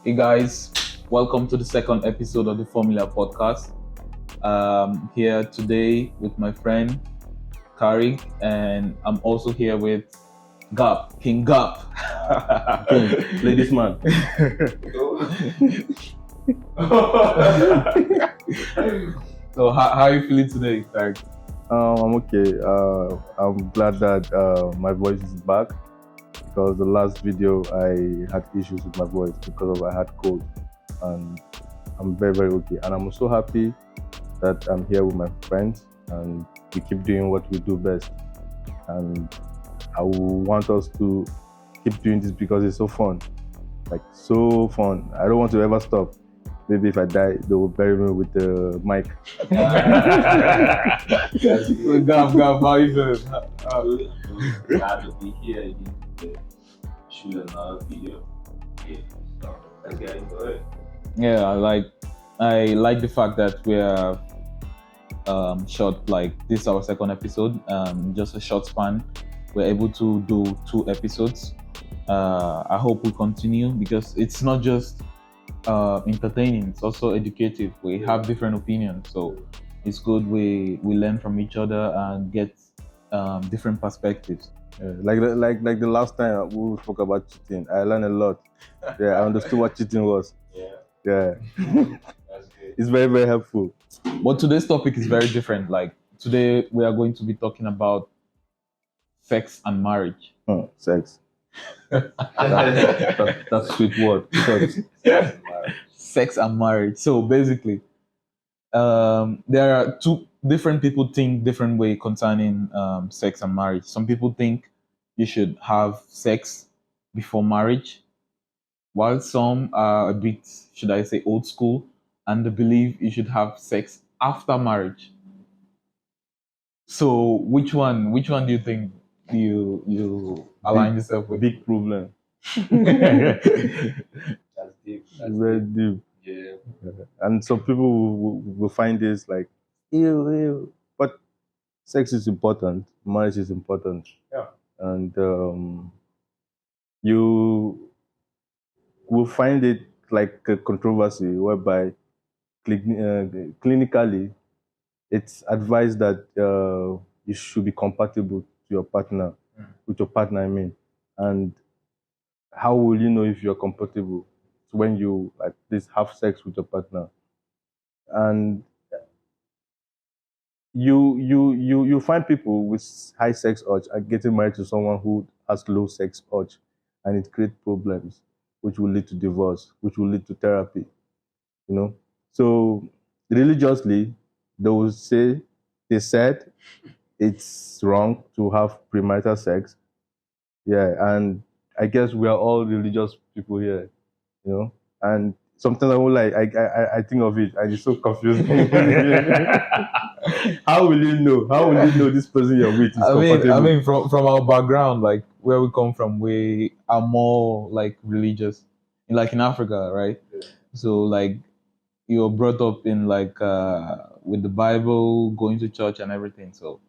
Hey guys, welcome to the second episode of the Fourmuller podcast. Here today with my friend Kari, and I'm also here with Gap, King Gap. Ladies man. So how are you feeling today, Kari? I'm okay. I'm glad that my voice is back because the last video I had issues with my voice because of I had cold, and I'm very okay. And I'm so happy that I'm here with my friends and we keep doing what we do best. And I want us to keep doing this because it's so fun, like so fun. I don't want to ever stop. Maybe if I die, they will bury me with the mic. So Gap, how are you feeling? Glad to be here again to shoot another video. Yeah, so let's get into it. Yeah, I like the fact that we're short, like this is our second episode, just a short span. We're able to do 2 episodes. I hope we continue because it's not just entertaining, it's also educative. We have different opinions, so it's good we learn from each other and get different perspectives. Like the last time we spoke about cheating, I learned a lot. Yeah, I understood what cheating was. Yeah, That's good. it's very helpful. But today's topic is very different. Like today we are going to be talking about sex and marriage. Sex. That's sweet word. Sex. Sex and marriage. So basically, there are two different people think different way concerning sex and marriage. Some people think you should have sex before marriage, while some are a bit, should I say, old school, and they believe you should have sex after marriage. So which one do you think you align yourself with? Big problem. That's deep. That's Very deep. deep. Yeah. And some people will find this like, ew. But sex is important. Marriage is important. Yeah. And you will find it like a controversy whereby clinically it's advised that you should be compatible to your partner, with your partner, I mean. And how will you know if you're compatible? It's when you like this have sex with your partner, and you find people with high sex urge are getting married to someone who has low sex urge, and it creates problems, which will lead to divorce, which will lead to therapy. You know, so religiously they said it's wrong to have premarital sex. Yeah, and I guess we are all religious people here, you know. And sometimes I will like I think of it and it's so confusing. How will you know? How will you know this person you're with is compatible? I mean, from our background, like where we come from, we are more like religious, like in Africa, right? Yeah. So like you're brought up in like with the Bible, going to church and everything. So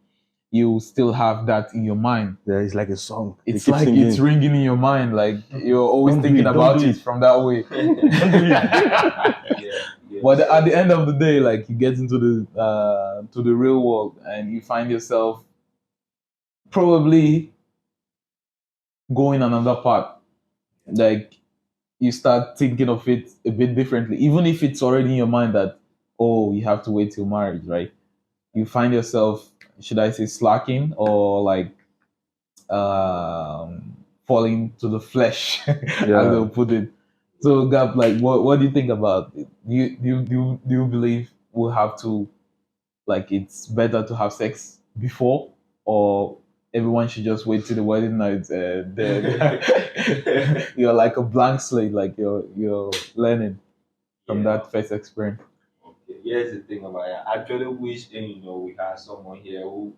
you still have that in your mind. Yeah, it's like a song. They It's keep like singing. it's ringing in your mind. Like you're always Don't do thinking it, don't about do it it. from that way. Yeah. But at the end of the day, like you get into the to the real world and you find yourself probably going another path. Like you start thinking of it a bit differently, even if it's already in your mind that oh you have to wait till marriage, right? You find yourself, should I say, slacking or like falling to the flesh, as they'll put it. So, Gab, like, what do you think about it? Do you believe we'll have to, like, it's better to have sex before, or everyone should just wait till the wedding night and then you're like a blank slate, like you're learning from that first experience? Okay. Here's the thing about it. I actually wish we had someone here who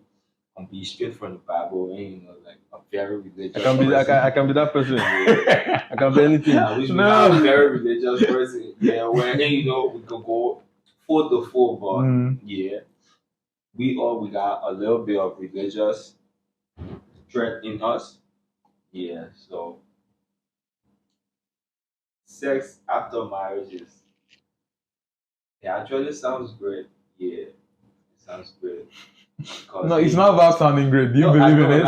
can be straight from the Bible and like a very religious I person. can be that person. I can be anything. I wish we had a very religious person. Yeah, where we could go full to full, but Mm. yeah, we got a little bit of religious thread in us. Yeah, so sex after marriage is it actually sounds great. Yeah, it sounds great. Because No, it's not about sounding great. Do you no, I believe in know it?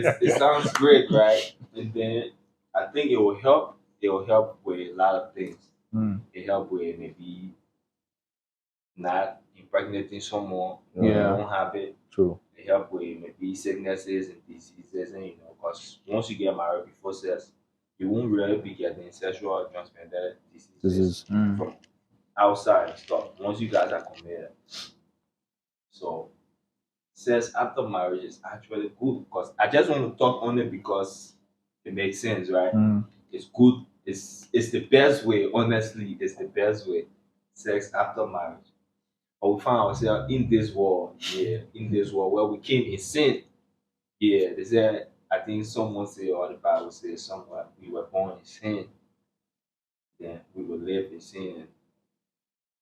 that it sounds great, right? And then I think it will help. It will help with a lot of things. Mm. It help with maybe not impregnating someone who Yeah. don't have it. True. It help with maybe sicknesses and diseases, and because once you get married before sex, you won't really be getting sexual transmitted This diseases is Mm. from outside and stuff. Once you guys are committed, so sex after marriage is actually good because I just want to talk on it because it makes sense, right? Mm. It's good. It's the best way. Honestly, it's the best way. Sex after marriage. But we find ourselves in this world, yeah, in this world where we came in sin. Yeah, they said I think someone say or the Bible says somewhere we were born in sin, then we will live in sin and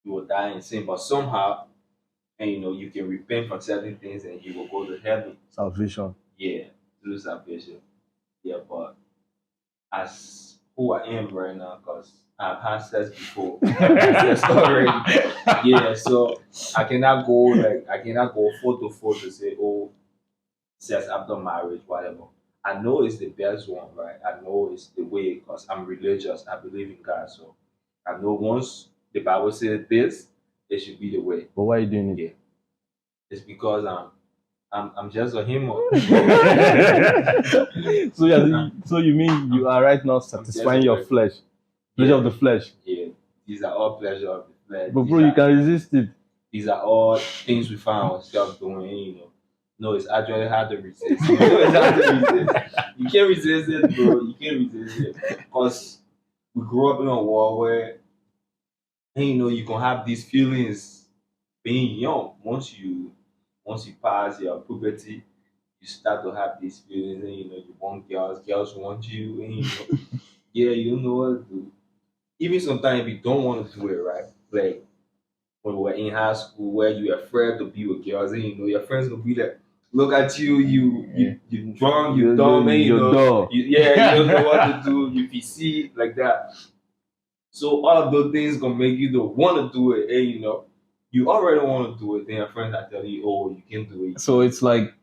we will die in sin. But somehow, and you can repent from certain things and you will go to heaven. salvation. Yeah, through salvation. Yeah, but as who I am right now, because I've had sex before, I've had sex already. Yeah, so I cannot go photo to say, oh, sex after marriage, whatever. I know it's the best one, right? I know it's the way because I'm religious. I believe in God, so I know once the Bible says this, it should be the way. But why are you doing it? Yeah, it's because I'm just a human. So you mean you are right now satisfying your flesh, pleasure of the flesh. Yeah, these are all pleasure of the flesh. But bro, you can resist it. These are all things we find ourselves doing. No, it's actually hard to resist. It's hard to resist. You can't resist it, bro. You can't resist it because we grew up in a world where, and you can have these feelings being young. Once you pass your puberty, you start to have these feelings, and you want girls want you, and yeah, you don't know what to do. Even sometimes if you don't want to do it, right? Like when we were in high school, where you were afraid to be with girls, and your friends will be like, "Look at you, you drunk, you dumb, and You're dull. yeah, you don't know what to do, you PC like that." So all of those things gonna make you don't want to do it, and you already want to do it. Then your friends are telling you, "Oh, you can do it." So it's like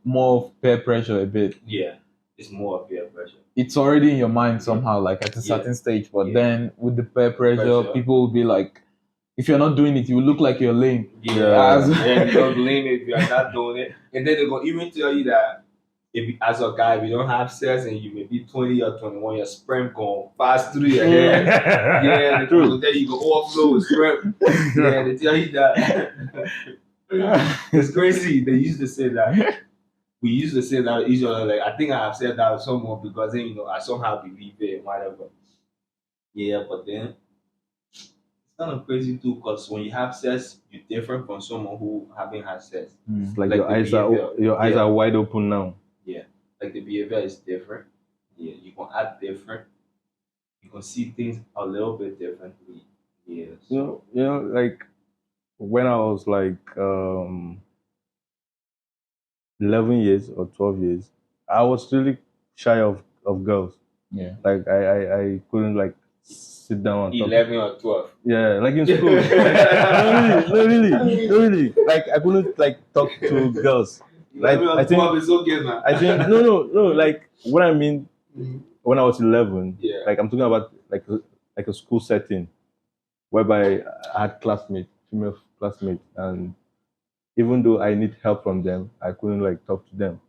more of peer pressure a bit. Yeah, it's more of peer pressure. It's already in your mind somehow, like at a Yeah. certain stage. But Yeah. then with the peer pressure, Pressure. people will be like, if you're not doing it, you look like you're lame. Yeah, you don't blame it if you are not doing it, and then they're gonna even tell you that as a guy, if you don't have sex and you may be 20 or 21, your sperm gonna pass through your head. Yeah, they True. gonna tell you go overflow with sperm. Yeah, they tell you that. It's crazy. They used to say that. We used to say that to each other. Like I think I have said that to someone because then I somehow believe it and whatever. Yeah, but then it's kind of crazy too because when you have sex, you're different from someone who haven't had sex. It's like Like your the eyes behavior. are Yeah. wide open now. Yeah, like the behavior is different. Yeah, you can act different. You can see things a little bit differently. Yeah. Like when I was like 11 years or 12 years, I was really shy of girls. Yeah. Like I couldn't like sit down and talk. 11 or 12. Yeah, like in school. No, really. Like I couldn't like talk to girls. Like 11 or I think 12 is okay now. I think no. Like what I mean when I was 11, Yeah. like I'm talking about like a school setting whereby I had classmates, female classmates, and even though I need help from them, I couldn't like talk to them.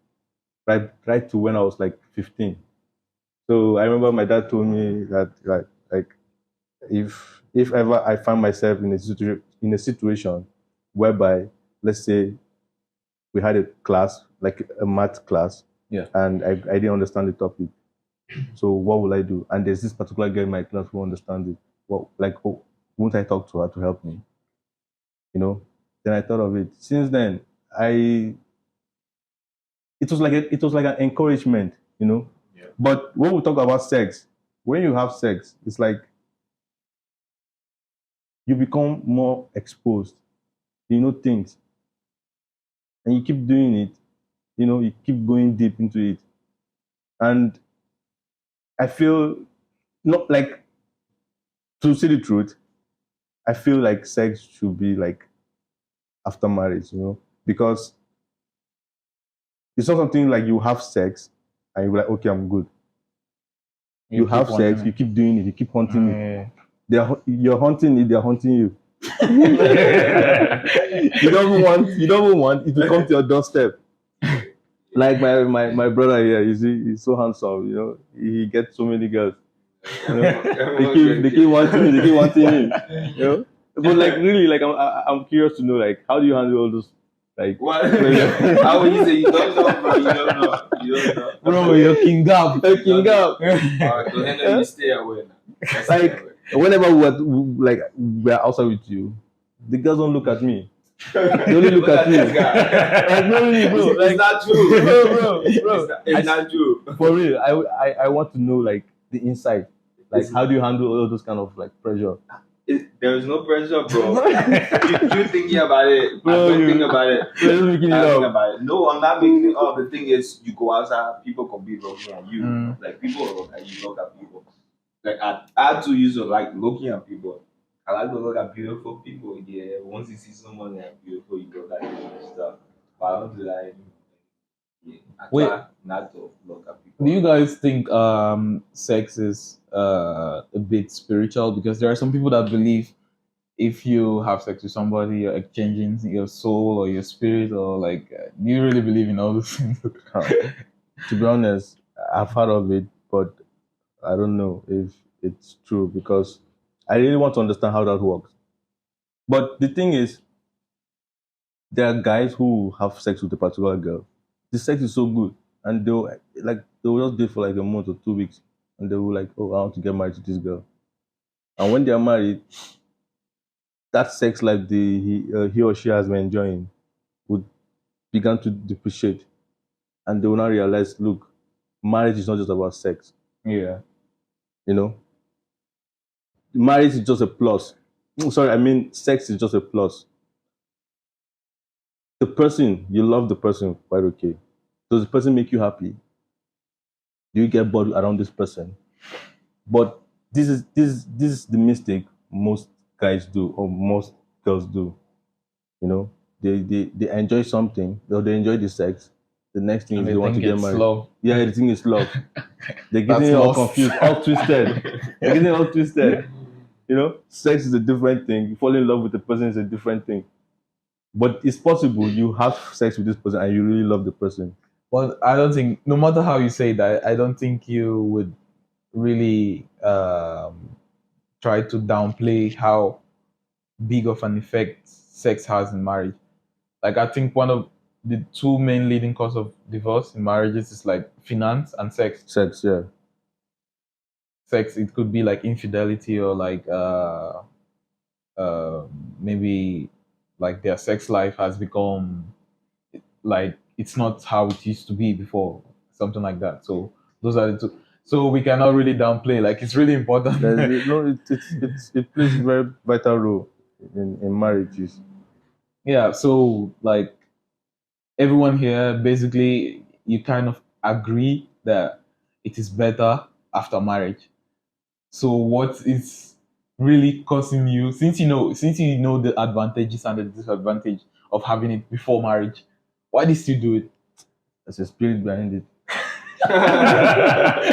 Right to when I was like 15. So I remember my dad told me that like if ever I find myself in a situation whereby, let's say, we had a class like a math class, Yeah. and I didn't understand the topic. So what will I do? And there's this particular girl in my class who understands it. Well, like, oh, won't I talk to her to help me? Then I thought of it. Since then, it was like an. Yeah. But when we talk about sex, when you have sex, it's like you become more exposed. You know things, and you keep doing it. You keep going deep into it, and I feel not like to see the truth, I feel like sex should be like after marriage, because it's not something like you have sex and you're like, okay, I'm good. You keep have wanting sex, it. you keep doing it, you keep hunting it. Yeah. You're hunting it, they're hunting you. You don't even want it to come to your doorstep. Like my brother here, you see, he's so handsome, he gets so many girls. They keep wanting him. But like really, like I'm curious to know, like, how do you handle all those, like, What? How would you say you don't know, bro? You don't know. You don't know. Bro, you're king up. King up. Alright, go ahead and you stay away now. Let's stay Like away. whenever we're outside with you, the girls don't look at me. They only look at me. this guy. Like no, really, bro. It's Like not true. bro. It's not true. For real, I want to know like the inside. Like, how do you handle all those kind of like pressure? There is no pressure, bro. you thinking about it. Bro, I don't think about it. You're just making it I think up. about it. No, I'm not making it up. The thing is, you go outside, people can be looking at you. Mm. Like, people look at you, look at people. Like, I too used to like looking at people. I like to look at beautiful people. Yeah, once you see someone that's beautiful, you look at them and stuff. But I don't do that anymore. Yeah, I Wait. try not to look at people. Do you guys think sex is a bit spiritual? Because there are some people that believe if you have sex with somebody, you're exchanging your soul or your spirit, or like, do you really believe in all those things? To be honest, I've heard of it, but I don't know if it's true because I really want to understand how that works. But the thing is, there are guys who have sex with a particular girl. The sex is so good, and they'll just date for like a month or 2 weeks, and they will like, oh, I want to get married to this girl. And when they are married, that sex life he or she has been enjoying would begin to depreciate, and they will now realize, look, marriage is not just about sex. Yeah. Marriage is just a plus. Sorry, I mean sex is just a plus. The person, you love the person quite okay. Does the person make you happy? Do you get bored around this person? But this is the mistake most guys do or most girls do. They enjoy something, or they enjoy the sex. The next thing And is they they want to think get it's married. love. Yeah, the thing is love. They're That's getting all lost. confused, all twisted. They're getting all twisted. Sex is a different thing. You fall in love with the person is a different thing. But it's possible you have sex with this person and you really love the person. Well, I don't think, no matter how you say that, I don't think you would really try to downplay how big of an effect sex has in marriage. Like, I think one of the two main leading cause of divorce in marriages is like finance and sex. Sex, yeah. Sex, it could be like infidelity, or like maybe like their sex life has become like it's not how it used to be before, something like that. So those are the two. So we cannot really downplay. Like, it's really important. It plays a very vital role in marriages. Yeah. So like everyone here, basically, you kind of agree that it is better after marriage. So what is really causing you, since you know the advantages and the disadvantage of having it before marriage, why do you still do it? There's a spirit behind it. I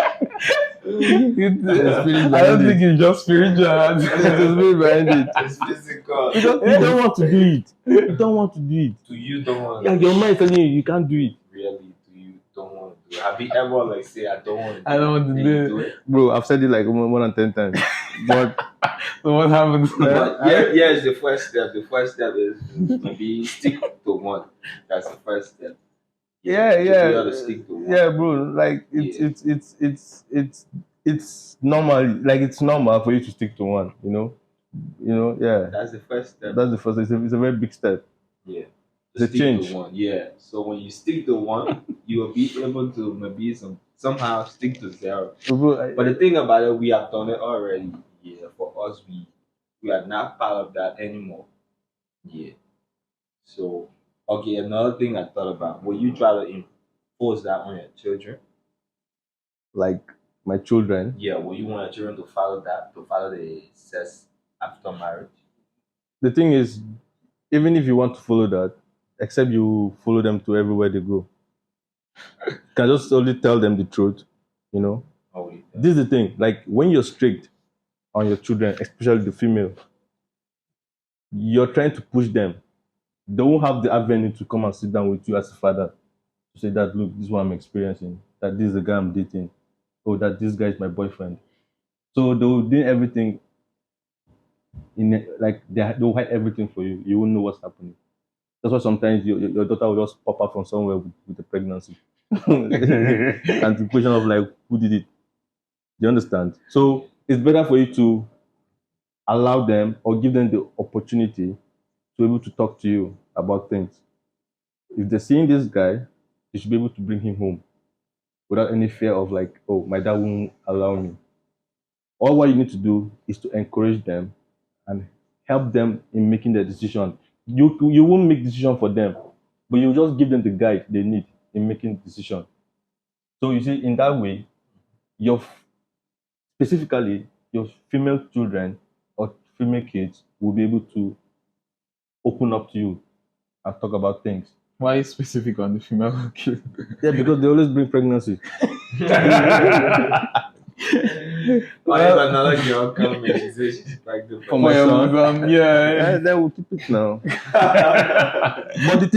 don't think it's just spiritual. There's a spirit behind it. It's physical. You don't want to do it. You don't want to do it. To you, don't want. Yeah, your mind is telling you can't do it. Really, to you, don't want to do it. Have you ever like say I don't want to? I don't want to then do you it. do it. Bro, I've said it like more than 10 times. But So what happens? But yeah, it's the first step. The first step is maybe stick to one. That's the first step. yeah, You gotta stick to one. yeah, bro. Like it's normal. Like it's normal for you to stick to one. Yeah. That's the first step. That's the first. It's a very big step. Yeah. It's a Stick change. to one. Yeah. So when you stick to one, you will be able to maybe somehow stick to zero. Bro, But the thing about it, we have done it already. Yeah. For us, we are not part of that anymore. Yeah. So okay, another thing I thought about, will you try to enforce that on your children? like my children. Yeah, will you want your children to follow that, to follow the sex after marriage? The thing is, even if you want to follow that, except you follow them to everywhere they go, you can just only tell them the truth, you know. Or will you tell This is the thing. Like when you're strict on your children, especially the female, you're trying to push them. They won't have the avenue to come and sit down with you as a father to say that look, this is what I'm experiencing, that this is the guy I'm dating, or that this guy is my boyfriend. So they'll do everything like they'll hide everything for you. You won't know what's happening. That's why sometimes your daughter will just pop up from somewhere with the pregnancy. And the question of like who did it? You understand? So it's better for you to allow them or give them the opportunity to be able to talk to you about things. If they're seeing this guy, you should be able to bring him home without any fear of like, oh, my dad won't allow me. All what you need to do is to encourage them and help them in making their decision. You won't make decision for them, but you just give them the guide they need in making decision. So you see, in that way, your specifically your female children or female kids will be able to open up to you and talk about things. Why specific on the female kid? Yeah, because they always bring pregnancy. Why if another girl come and she says she's pregnant? For my son. Yeah. Then we'll keep it now. But the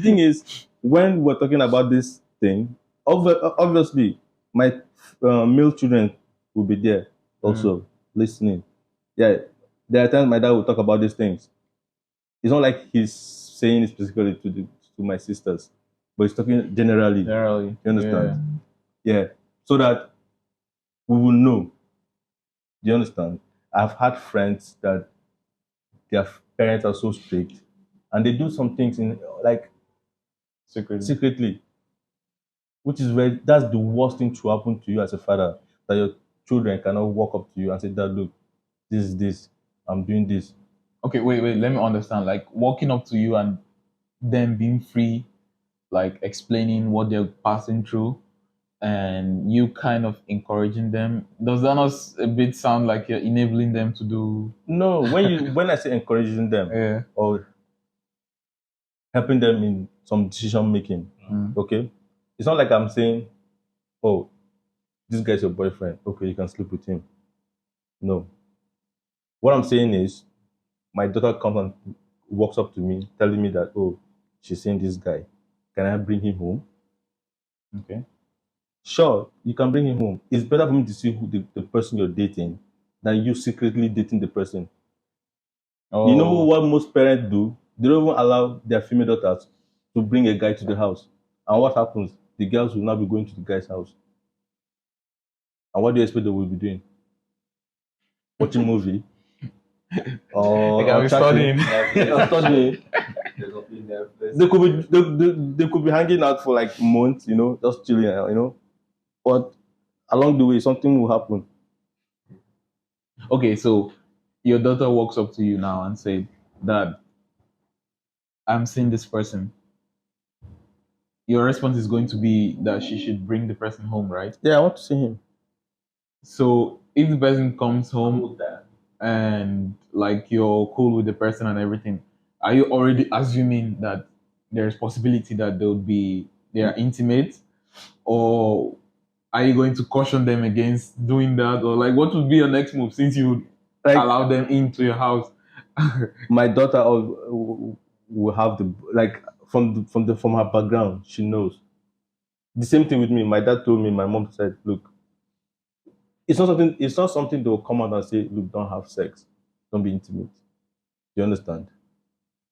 thing is, when we're talking about this thing, obviously, my male children will be there also listening. Yeah, there are times my dad will talk about these things. It's not like he's saying it specifically to my sisters, but he's talking generally. Generally. You understand? Yeah. So that we will know. Do you understand? I've had friends that their parents are so strict and they do some things in like secretly, which is where that's the worst thing to happen to you as a father, that your children cannot walk up to you and say, Dad, look, this is this, I'm doing this. Okay, wait, let me understand. Like walking up to you and them being free, like explaining what they're passing through, and you kind of encouraging them. Does that not a bit sound like you're enabling them to do? No, when I say encouraging them Yeah. or helping them in some decision making, okay, it's not like I'm saying, oh, this guy's your boyfriend, okay, you can sleep with him. No. What I'm saying is, my daughter comes and walks up to me, telling me that, oh, she's seeing this guy. Can I bring him home? Okay. Sure, you can bring him home. It's better for me to see who the person you're dating than you secretly dating the person. Oh. You know what most parents do? They don't even allow their female daughters to bring a guy to the house. And what happens? The girls will now be going to the guy's house. And what do you expect they will be doing? Watching movie? Or, They can be chatting? studying. Or studying? There's nothing there. They could be hanging out for like months, just chilling, But along the way, something will happen. Okay, so your daughter walks up to you now and said, Dad, I'm seeing this person. Your response is going to be that she should bring the person home, right? Yeah, I want to see him. So if the person comes home Hold that. and like you're cool with the person and everything, are you already assuming that there's possibility that they are intimate, or are you going to caution them against doing that, or like what would be your next move since you Like, allow them into your house? my daughter will have the like from her background, she knows. The same thing with me. My dad told me, my mom said, look, it's not something they'll come out and say, look, don't have sex, don't be intimate. You understand?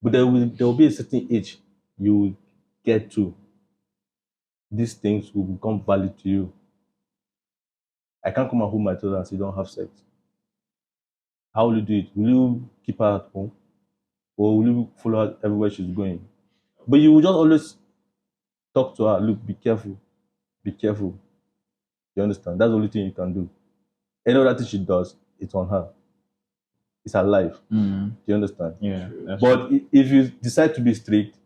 But there will be a certain age you will get to. These things will become valid to you. I can't come and hold my daughter and say don't have sex. How will you do it? Will you keep her at home? Or will you follow her everywhere she's going? But you will just always talk to her, look, be careful. Be careful. You understand? That's the only thing you can do. Any other thing she does, it's on her. It's her life. Do you understand? Yeah. But if you decide to be strict,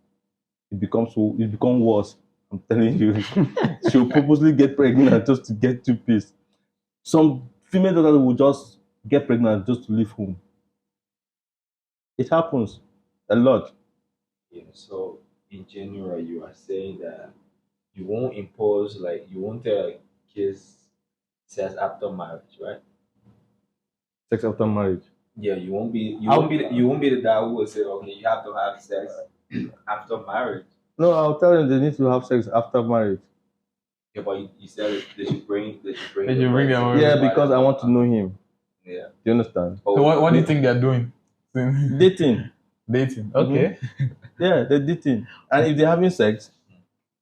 it becomes worse. I'm telling you. She'll purposely get pregnant just to get you pissed. Some female daughters will just get pregnant just to leave home. It happens a lot. Yeah. So in general, you are saying that you won't impose like you won't tell kids sex after marriage, right? Sex after marriage. Yeah, I'll, you won't be the guy who will say, okay, you have to have sex after marriage. no, I'll tell them they need to have sex after marriage. Yeah, but you said they should bring They the should bring their person. own- Yeah, because I want to know him. Yeah. Do you understand? Oh, So what do you think they're doing? Dating. Dating. Okay. Yeah, they're dating. And if they're having sex,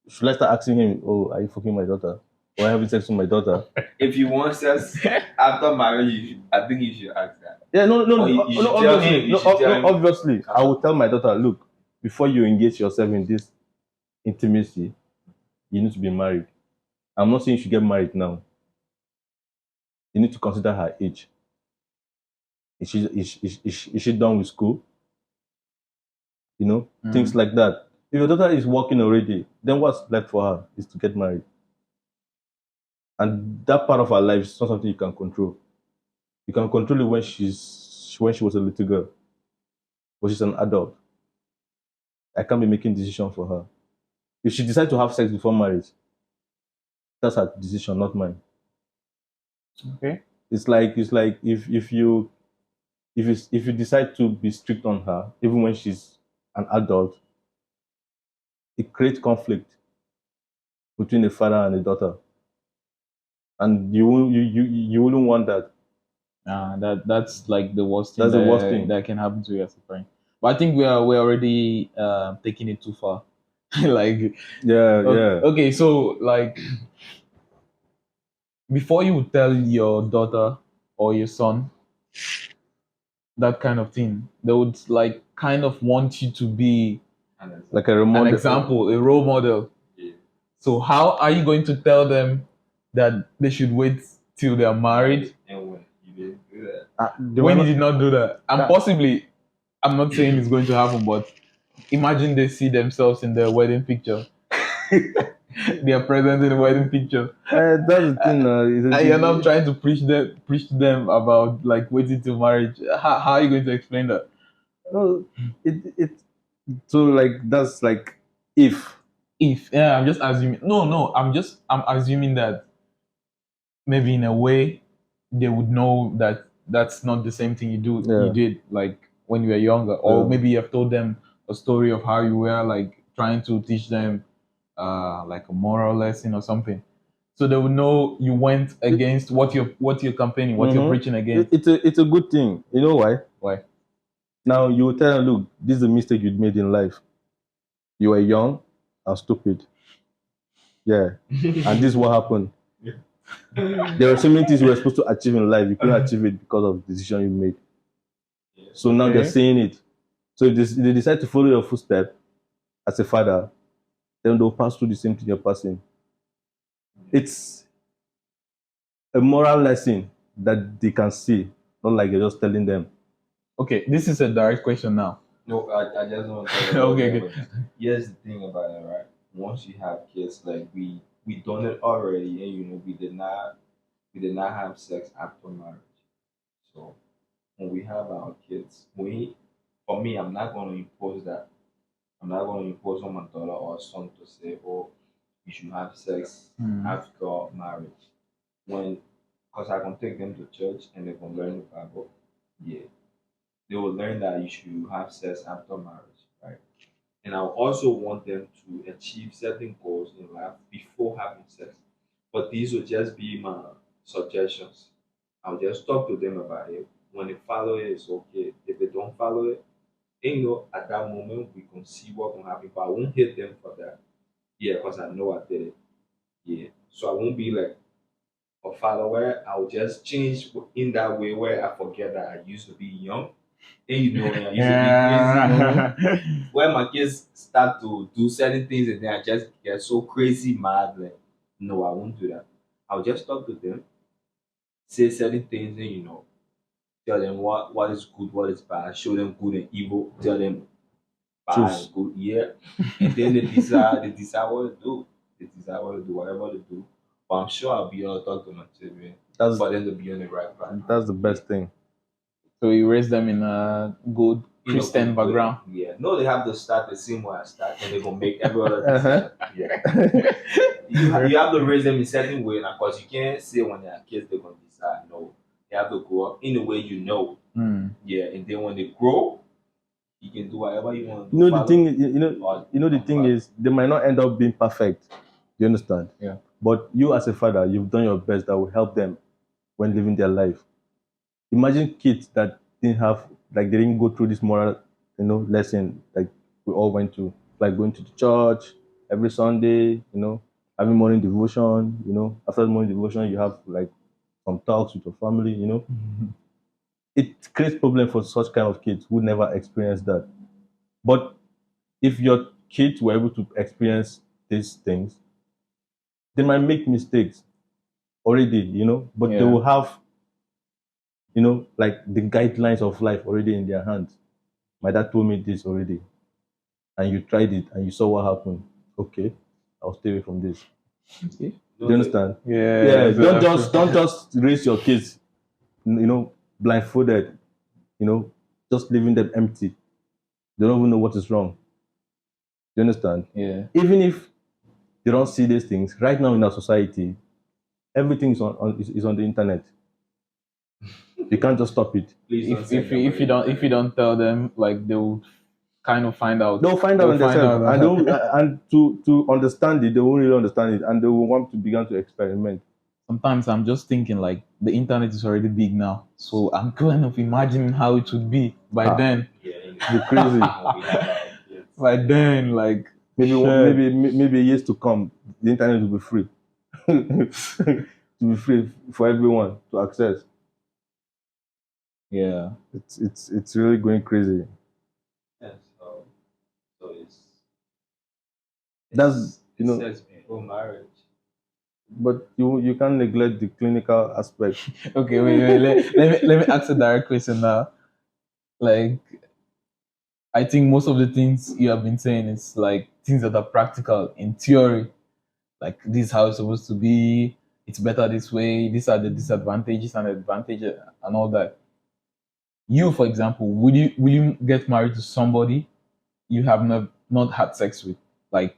should I start asking him, oh, are you fucking my daughter? Or are you having sex with my daughter? If you want sex after marriage, I think you should ask that. Yeah, no, no, Or no, you should no, tell obviously, him. You should tell him. obviously, I will tell my daughter, look, before you engage yourself in this intimacy, you need to be married. I'm not saying you should get married now. You need to consider her age. Is she done with school? You know, things like that. If your daughter is working already, then what's left for her is to get married. And that part of her life is not something you can control. You can control it when she was a little girl, but she's an adult. I can't be making decisions for her. If she decides to have sex before marriage, that's her decision, not mine. Okay. It's like if you decide to be strict on her, even when she's an adult, it creates conflict between a father and a daughter, and you wouldn't want that. That's like the worst thing. That's the worst thing. That can happen to you as a parent. But I think we're already taking it too far. Like Yeah, okay, so like before you would tell your daughter or your son that kind of thing, they would like kind of want you to be like a an remote example, a role model. Yeah. So how are you going to tell them that they should wait till they are married And when you didn't do that. when you did not do that? And possibly, I'm not saying it's going to happen, but imagine they see themselves in the wedding picture. They are present in the wedding picture. That's the thing. And you're not trying to preach to them about like waiting till marriage. How are you going to explain that? No, it so like that's like if If yeah, I'm just assuming. No, I'm assuming that maybe in a way they would know that that's not the same thing Yeah. you did like when you were younger, or Yeah. maybe you have told them a story of how you were like trying to teach them like a moral lesson or something, so they would know you went against what you're campaigning, what you're Mhm. preaching against. it's a good thing. You know why? Why? Now you will tell them, look, this is a mistake you'd made in life. You were young and stupid. Yeah. And this is what happened. There are so many things you were supposed to achieve in life. You couldn't achieve it because of the decision you made. So now they're Okay. saying it. So if they decide to follow your footsteps as a father, then they'll pass through the same thing you're passing. It's a moral lesson that they can see, not like you're just telling them. Okay, this is a direct question now. No, I just want to Okay, good. Here's the thing about it, right? Once you have kids, like we done it already, and we did not have sex after marriage. So when we have our kids, for me, I'm not going to impose that. I'm not going to impose on my daughter or son to say, oh, you should have sex after marriage. Because I can take them to church and they can learn the Bible. Yeah, they will learn that you should have sex after marriage, right? And I also want them to achieve certain goals in life before having sex. But these will just be my suggestions. I'll just talk to them about it. When they follow it, it's okay. If they don't follow it, then at that moment we can see what can happen. But I won't hate them for that. Yeah, because I know I did it. Yeah. So I won't be like a follower. I'll just change in that way where I forget that I used to be young. And I used to be crazy. When my kids start to do certain things and then I just get so crazy mad, like, no, I won't do that. I'll just talk to them, say certain things, and tell them what is good, what is bad, show them good and evil, tell them bad Choose. and good, yeah. And then they decide what to do. They decide what to do, whatever they do. But I'm sure I'll be able to talk to my children That's for them to be on the right path. that's the best thing. So you raise them in a good You know, Christian good way. background. Yeah. No, they have to start the same way I start, and they're gonna make every other Uh-huh. decision. Yeah. You have to raise them in a certain way, and of course you can't say when they're kids they're gonna decide. No, they have to grow up in the way you know. Mm. Yeah, and then when they grow, you can do whatever you want to do. You know the Follow thing. or The thing follow. is, they might not end up being perfect. You understand? Yeah. But you, as a father, you've done your best that will help them when living their life. Imagine kids that didn't have, like, they didn't go through this moral, lesson like we all went to, like going to the church every Sunday, having morning devotion. After the morning devotion, you have like some talks with your family. It creates problem for such kind of kids who never experienced that. But if your kids were able to experience these things, they might make mistakes already, but they Yeah. will have, like the guidelines of life already in their hands. My dad told me this already, and you tried it and you saw what happened. Okay, I'll stay away from this. Do you understand? Yeah. Yeah, so that's true. don't just raise your kids, blindfolded, just leaving them empty. They don't even know what is wrong. Do you understand? Yeah. Even if they don't see these things right now in our society, everything is on the internet. You can't just stop it. Please don't If send if them you, if you away. don't if you don't tell them, like they will kind of find out. They'll find out They'll on find themselves, out. and to understand it, they won't really understand it, and they will want to begin to experiment. Sometimes I'm just thinking like the internet is already big now, so I'm kind of imagining how it would be by Ah. then. Yeah, Be crazy. we have yeah. By then, like Maybe shit. maybe years to come, the internet will be free. To be free for everyone to access. Yeah. It's really going crazy. Yeah, so That's it says before marriage. but you can't neglect the clinical aspect. Okay, wait. Let me ask a direct question now. Like, I think most of the things you have been saying is like things that are practical in theory. Like this is how it's supposed to be. It's better this way. These are the disadvantages and advantages and all that. You, for example, will you get married to somebody you have not had sex with? Like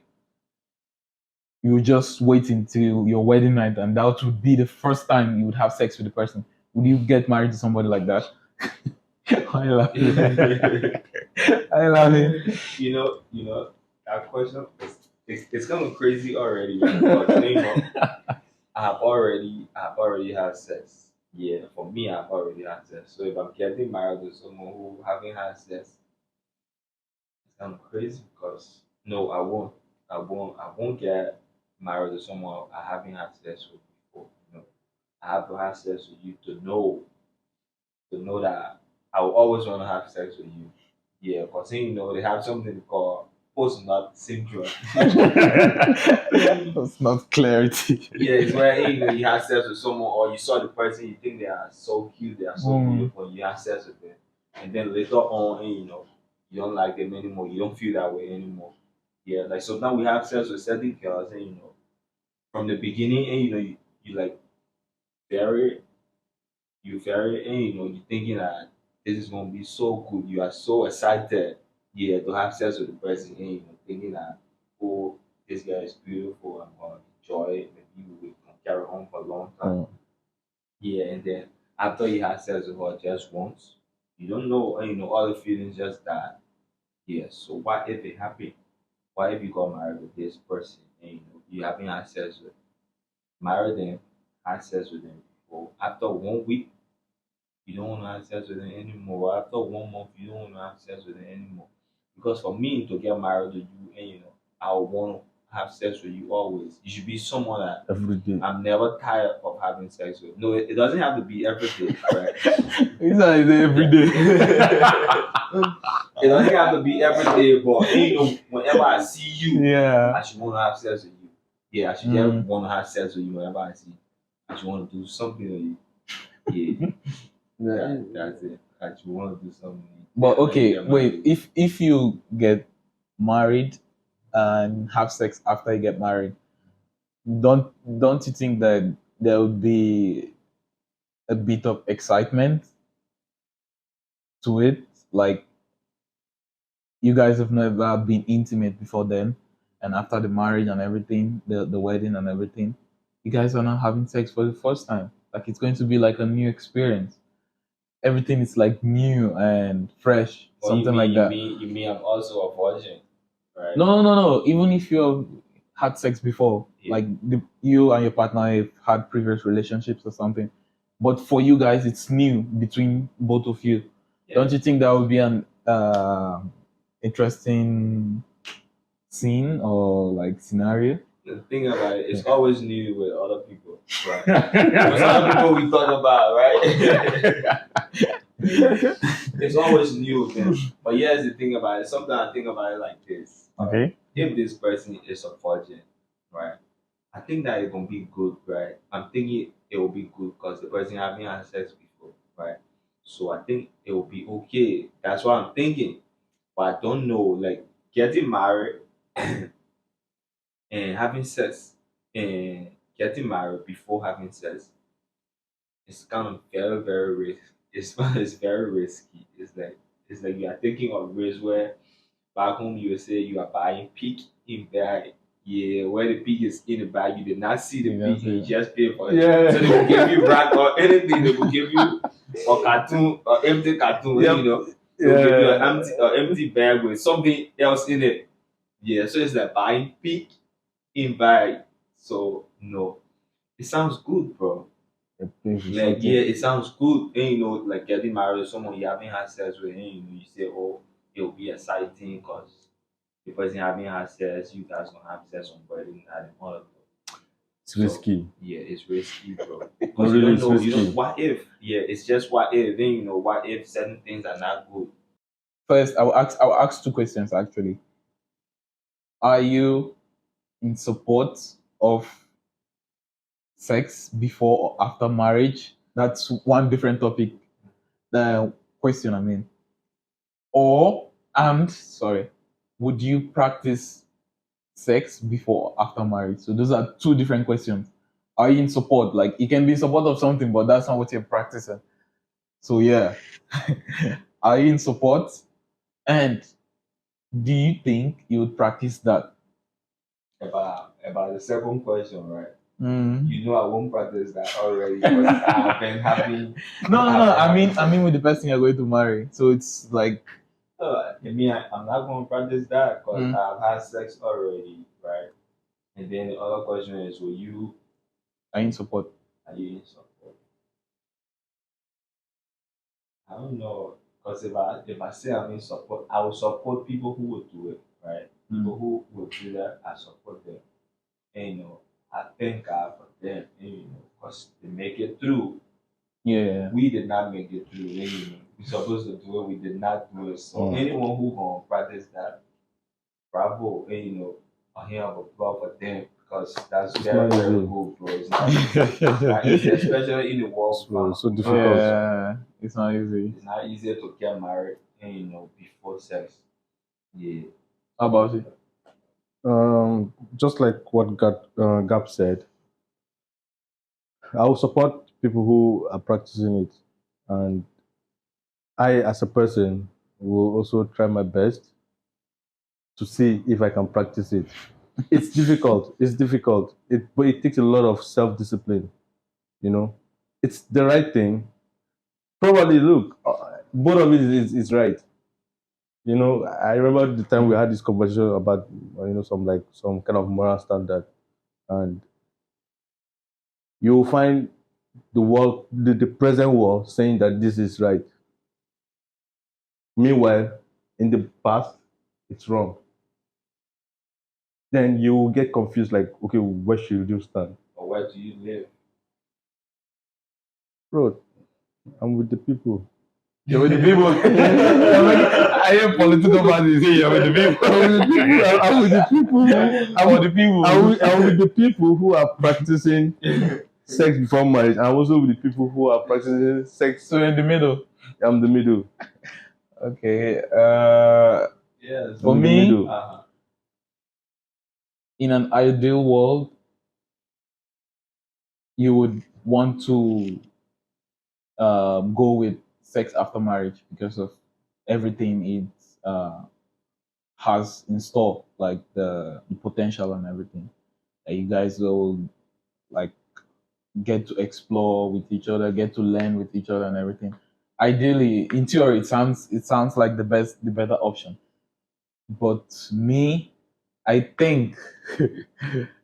you just wait until your wedding night and that would be the first time you would have sex with the person. Would you get married to somebody like that? I love it. I love it. You know, that question it's kind of crazy already. But I have already had sex. Yeah, for me, I've already had sex. So if I'm getting married to someone who haven't had sex, it's kind of crazy because no, I won't get married to someone I haven't had sex with before. I have to have sex with you to know that I will always want to have sex with you. Yeah, because they have something called post-nut syndrome. That's not clarity. Yeah, it's where you have sex with someone or you saw the person, you think they are so cute, they are so beautiful, you have sex with them, and then later on, you don't like them anymore, you don't feel that way anymore. Yeah, like so now we have sex with certain girls, and from the beginning, and you like very you very and you're thinking that this is gonna be so good. You are so excited, yeah, to have sex with the person, and thinking that oh, this guy is beautiful. I'm gonna enjoy it. Maybe we can carry on for a long time. Mm. Yeah, and then after you have sex with her just once, you don't know, all the feelings just that. Yeah. So what if it happened? What if you got married with this person and you haven't had sex with married them, had sex with them before? After 1 week you don't want to have sex with them anymore. After 1 month, you don't want to have sex with them anymore. Because for me to get married to you, and I want to have sex with you always. You should be someone that Every day. I'm never tired of having sex with. No, it doesn't have to be every day, right? These are every day. It doesn't have to be every day, but whenever I see you, Yeah. I should want to have sex with you. Yeah, I should just want to have sex with you whenever I see you. I should want to do something with you. Yeah. Yeah, that's it. I just want to do something. But okay, Get wait. married. If you get married and have sex after you get married, don't you think that there would be a bit of excitement to it? Like you guys have never been intimate before then, and after the marriage and everything, the wedding and everything, you guys are not having sex for the first time. Like it's going to be like a new experience. Everything is like new and fresh, Or something like that. you mean I'm also a virgin, right? No. Even if you have had sex before, Yeah. like you and your partner have had previous relationships or something, but for you guys, it's new between both of you. Yeah. Don't you think that would be an interesting scene or like scenario? The thing about it, it's always new with other people, right? With other people we talk about, right? It's always new with them. But here's the thing about it. Sometimes I think about it like this. Okay. If this person is a virgin, right? I think that it gonna be good, right? I'm thinking it will be good because the person having had sex before, right? So I think it will be okay. That's what I'm thinking. But I don't know, like getting married and having sex and getting married before having sex is kind of very risky. It's very risky. It's like you are taking a risk where back home you would say you are buying pig in bag. Yeah, where the pig is in the bag, you did not see the You don't pig, see you it. just pay for it. Yeah. So they will give you rag or anything, they will give you a cartoon or empty cartoon, Yep. you know. They will give you an Yeah. empty bag with something else in it. Yeah, so it's like buying pig in bag. So no. It sounds good, bro. Like yeah, it sounds good. And you know, like getting married to someone you haven't had sex with, and you know, you say, oh, it'll be exciting because the person having had sex, you guys gonna have sex on wedding night and all of that. It's risky. Yeah, it's risky, bro. No, Because you really, don't know, it's you risky. don't. What if? Yeah, it's just what if. Then you know, what if certain things are not good? First, I will ask two questions actually. Are you in support of sex before or after marriage? That's one different topic. The question, I mean. Or and sorry, would you practice sex before or after marriage? So those are two different questions. Are you in support? Like you can be in support of something, but that's not what you're practicing. So yeah. Are you in support? And do you think you would practice that? About the second question, right? Mm. You know, I won't practice that already because I've been having. No. I mean, with the person you're going to marry. So it's like, I'm not going to practice that because Mm. I've had sex already, right? And then the other question is, are you in support? are you in support? I don't know, because if I say I'm in support, I will support people who will do it, right? People who will do that, I support them. And you know, I thank God for them, and you know, because they make it through. Yeah. We did not make it through, and you know, we're supposed to do it, we did not do it. So anyone who gonna practice that, bravo, and you know, a hand of applause for them because that's very, not very easy. good, bro. It's not easy. It's not easy, especially in the world. So difficult. Yeah, it's not easy. It's not easy to get married and you know before sex. Yeah. How about it? Just like what Gap said, I will support people who are practicing it, and I, as a person, will also try my best to see if I can practice it. It's difficult. It's difficult. But it takes a lot of self-discipline. You know, it's the right thing. Probably, look, both of it is right. You know, I remember the time we had this conversation about some kind of moral standard, and you will find the present world saying that this is right. Meanwhile, in the past, it's wrong. Then you will get confused, like, okay, where should you stand? Or where do you live? Bro, I'm with the people. You're with the people. I am political parties here. You're with the people. I'm with the people. I'm with the people. I'm with the people who are practicing sex before marriage. I'm also with the people who are practicing sex. So you're in the middle. I'm the middle. Okay. Yes. For I'm the me, middle. in an ideal world, you would want to go with sex after marriage because of everything it has in store, like the potential and everything. You guys will like get to explore with each other, get to learn with each other and everything. Ideally, in theory, it sounds like the better option. But me, I think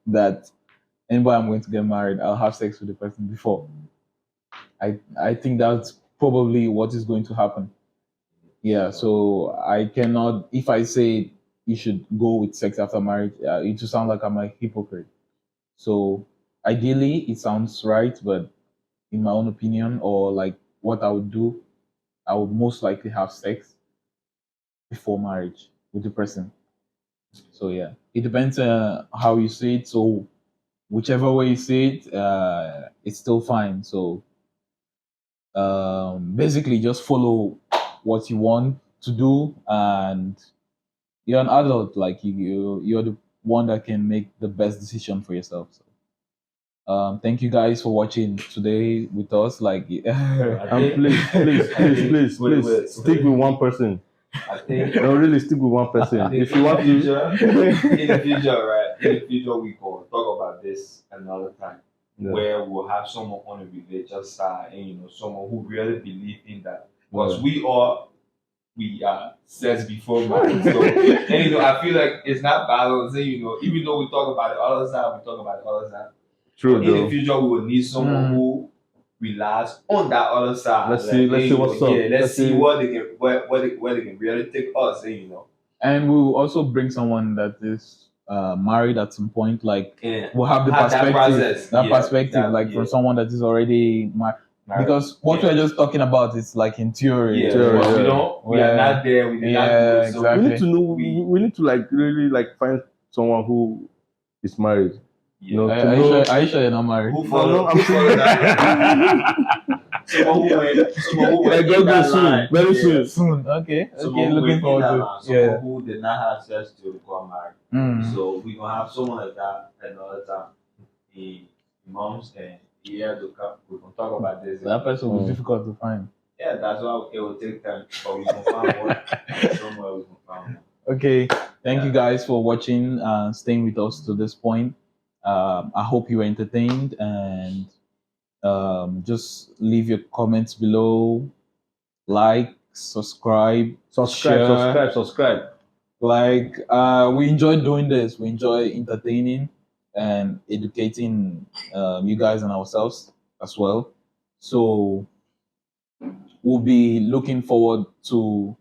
that anybody I'm going to get married, I'll have sex with the person before. I think that's probably what is going to happen. Yeah, so I cannot. If I say you should go with sex after marriage, it will sound like I'm a hypocrite. So ideally, it sounds right, but in my own opinion, or like what I would do, I would most likely have sex before marriage with the person. So yeah, it depends how you see it. So whichever way you see it, it's still fine. So basically, just follow what you want to do, and you're an adult. Like you're the one that can make the best decision for yourself. So thank you guys for watching today with us. Like, And please, stick with one person. I think No, really stick with one person. If you want to, in the future, right? In the future, we can talk about this another time, Yeah. where we'll have someone on the religious side, and someone who really believe in that. Because we are sex before marriage, so and I feel like it's not balanced. And, even though we talk about the other side, we talk about the other side. True, But in the future, we will need someone who relies on that other side. Let's see what's up. Yeah, let's see what they can where they can really take us. and we'll also bring someone that is married at some point. Like And we'll have the have that perspective, process. Yeah, perspective, like from someone that is already married. Because what we're just talking about is like in theory. Yeah, Theory, but yeah. we are not there. We did not do it. So exactly. We need to know. We need to really find someone who is married. yeah. Are you sure you're not married? Who follow? I'm Who follow that? Someone who went in that line. Very Yeah. Soon. Okay. Someone Okay. who Looking went in forward that to line. it. Someone Yeah. who did not have access to become married. Mm. So we're gonna have someone like that another time. The moms and yeah, to come. We can talk about this. That person will be difficult to find. Yeah, that's why it will take time. But we can find one. Somewhere we can find one. Okay. Thank you guys for watching and staying with us to this point. I hope you were entertained, and just leave your comments below. Like, subscribe. subscribe. Like we enjoy doing this. We enjoy entertaining and educating you guys and ourselves as well. So we'll be looking forward to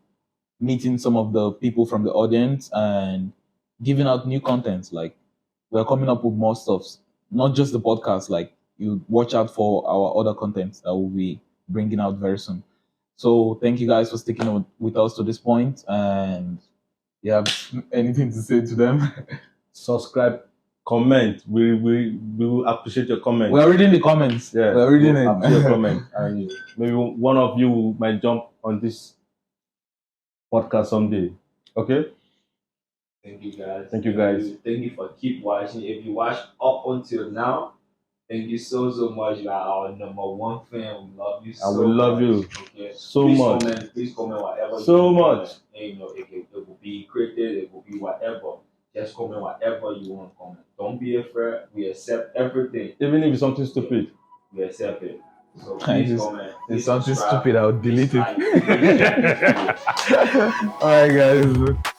meeting some of the people from the audience and giving out new contents. Like we're coming up with more stuff, not just the podcast. Like you watch out for our other contents that we'll be bringing out very soon. So thank you guys for sticking with us to this point, and you have anything to say to them? Subscribe, comment. We will appreciate your comment. We're reading the comments. Yeah, we're reading we'll appreciate it. your comment, and maybe one of you might jump on this podcast someday. Okay. Thank you guys. Thank you guys. Thank you for keep watching. If you watch up until now, thank you so much. You are our number one fan. We love you so much. And we love you Okay. so much. Please comment whatever. So much. And, it will be creative. It will be whatever. Just comment whatever you want to comment. Don't be afraid. We accept everything. Even if it's something stupid. We accept it. So please comment. It's Please something subscribe. stupid. I'll delete it. Like. All right, guys.